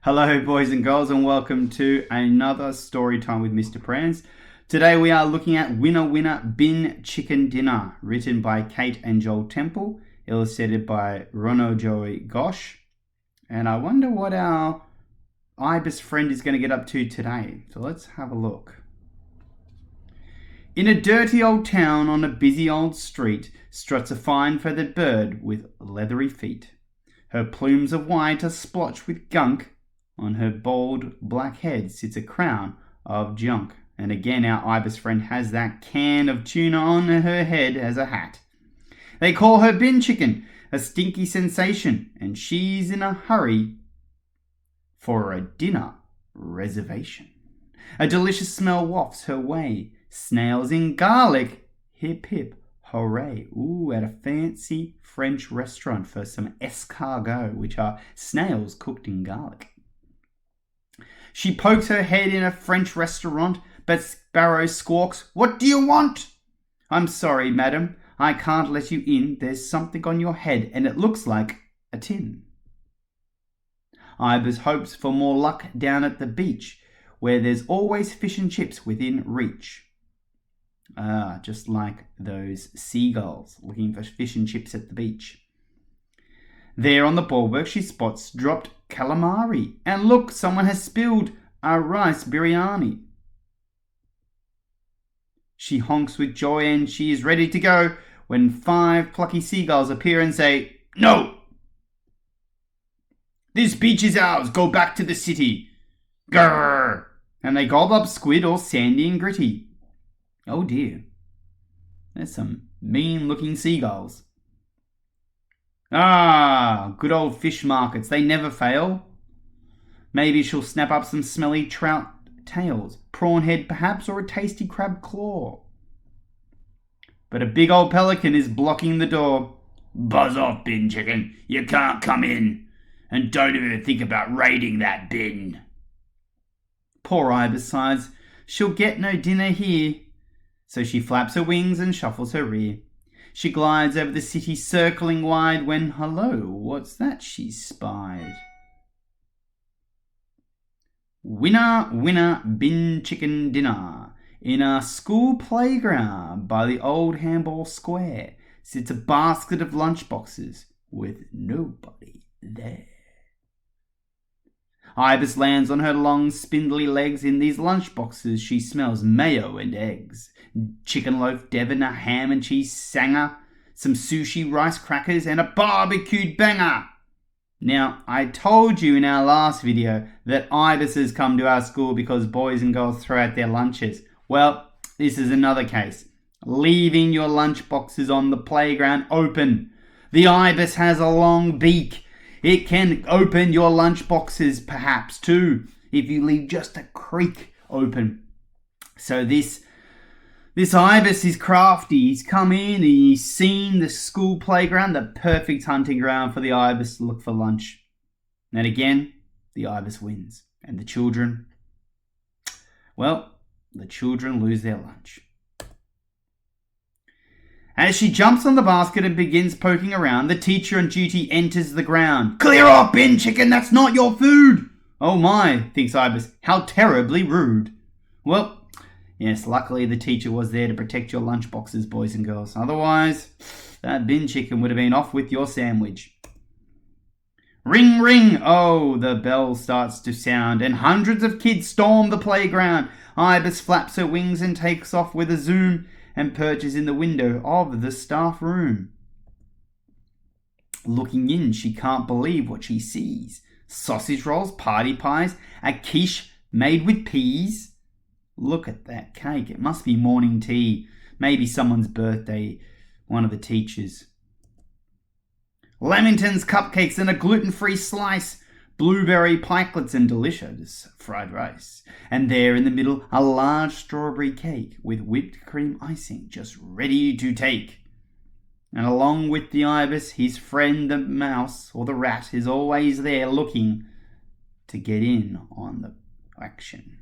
Hello, boys and girls, and welcome to another story time with Mr. Prans. Today we are looking at Winner Winner Bin Chicken Dinner, written by Kate and Joel Temple, illustrated by Ronojoy Ghosh. And I wonder what our ibis friend is going to get up to today. So let's have a look. In a dirty old town on a busy old street struts a fine feathered bird with leathery feet. Her plumes of white are splotched with gunk. On her bald black head sits a crown of junk. And again, our ibis friend has that can of tuna on her head as a hat. They call her Bin Chicken, a stinky sensation, and she's in a hurry for a dinner reservation. A delicious smell wafts her way. Snails in garlic, hip hip, hooray. Ooh, at a fancy French restaurant for some escargot, which are snails cooked in garlic. She pokes her head in a French restaurant, but Sparrow squawks, "What do you want?" "I'm sorry, madam, I can't let you in. There's something on your head, and it looks like a tin." Ibis hopes for more luck down at the beach, where there's always fish and chips within reach. Just like those seagulls looking for fish and chips at the beach. There on the bulwark she spots dropped calamari. And look, someone has spilled a rice biryani. She honks with joy and she is ready to go when 5 plucky seagulls appear and say, "No! This beach is ours. Go back to the city." Grrr! And they gobble up squid all sandy and gritty. Oh dear. There's some mean-looking seagulls. Good old fish markets. They never fail. Maybe she'll snap up some smelly trout tails, prawn head perhaps, or a tasty crab claw. But a big old pelican is blocking the door. "Buzz off, Bin Chicken. You can't come in. And don't even think about raiding that bin." Poor ibis sighs. She'll get no dinner here. So she flaps her wings and shuffles her rear. She glides over the city circling wide when, hello, what's that she's spied? Winner, winner, Bin Chicken Dinner. In a school playground by the old handball square sits a basket of lunchboxes with nobody there. Ibis lands on her long spindly legs. In these lunchboxes she smells mayo and eggs, chicken loaf Devon, a ham and cheese sanger, some sushi, rice crackers, and a barbecued banger. Now, I told you in our last video that ibises come to our school because boys and girls throw out their lunches. Well, this is another case. Leaving your lunchboxes on the playground open. The ibis has a long beak. It can open your lunchboxes perhaps too, if you leave just a creak open. So this ibis is crafty. He's come in and he's seen the school playground, the perfect hunting ground for the ibis to look for lunch. And again, the ibis wins. And the children lose their lunch. As she jumps on the basket and begins poking around, the teacher on duty enters the ground. "Clear off, Bin Chicken, that's not your food!" "Oh my," thinks Ibis, "how terribly rude." Well, yes, luckily the teacher was there to protect your lunchboxes, boys and girls. Otherwise, that Bin Chicken would have been off with your sandwich. Ring, ring! Oh, the bell starts to sound, and hundreds of kids storm the playground. Ibis flaps her wings and takes off with a zoom, and perches in the window of the staff room. Looking in, she can't believe what she sees. Sausage rolls, party pies, a quiche made with peas. Look at that cake. It must be morning tea. Maybe someone's birthday, one of the teachers. Lamington's cupcakes and a gluten-free slice. Blueberry pikelets and delicious fried rice. And there in the middle, a large strawberry cake with whipped cream icing just ready to take. And along with the ibis, his friend the mouse or the rat is always there looking to get in on the action.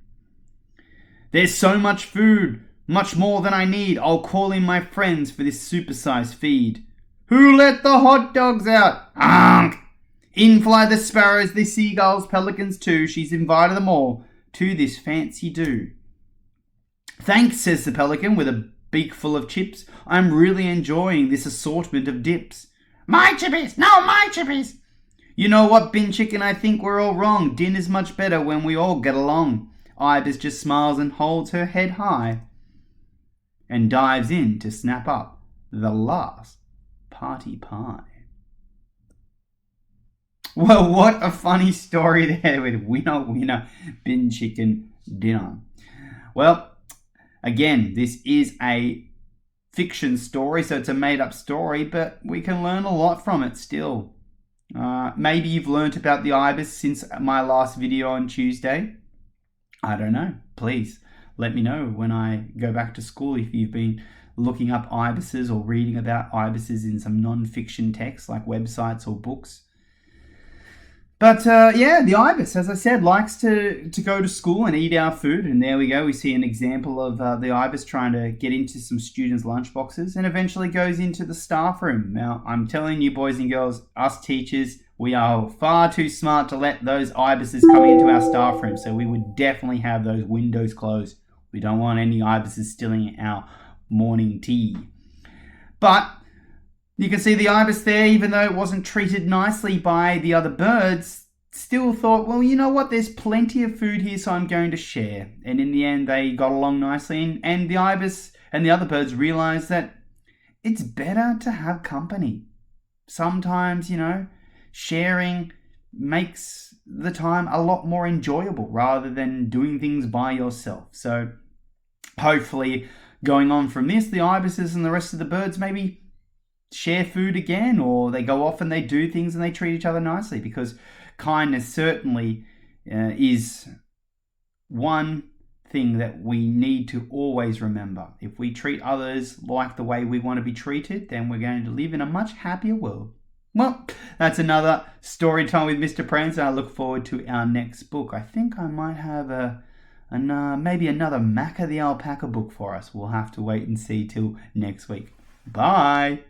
"There's so much food, much more than I need. I'll call in my friends for this supersized feed." "Who let the hot dogs out?" "Honk!" In fly the sparrows, the seagulls, pelicans too. She's invited them all to this fancy do. Thanks, says the pelican with a beak full of chips. I'm really enjoying this assortment of dips. My chippies! No, my chippies! You know what, Bin Chicken, I think we're all wrong. Dinner's much better when we all get along. Ibis just smiles and holds her head high and dives in to snap up the last party pie. Well, what a funny story there with winner, winner, Bin Chicken dinner. Well, again, this is a fiction story, so it's a made-up story, but we can learn a lot from it still. Maybe you've learnt about the ibis since my last video on Tuesday. I don't know. Please let me know when I go back to school if you've been looking up ibises or reading about ibises in some non-fiction texts like websites or books. But yeah, the ibis, as I said, likes to go to school and eat our food. And there we go. We see an example of the ibis trying to get into some students' lunchboxes and eventually goes into the staff room. Now, I'm telling you, boys and girls, us teachers, we are far too smart to let those ibises come into our staff room. So we would definitely have those windows closed. We don't want any ibises stealing our morning tea. But you can see the ibis there, even though it wasn't treated nicely by the other birds, still thought, well, you know what, there's plenty of food here, so I'm going to share. And in the end, they got along nicely, and the ibis and the other birds realized that it's better to have company. Sometimes, sharing makes the time a lot more enjoyable rather than doing things by yourself. So hopefully, going on from this, the ibises and the rest of the birds maybe share food again, or they go off and they do things and they treat each other nicely, because kindness certainly is one thing that we need to always remember. If we treat others like the way we want to be treated, then we're going to live in a much happier world. Well, that's another story time with Mr. Prancer. I look forward to our next book. I think I might have maybe another Macca the Alpaca book for us. We'll have to wait and see till next week. Bye!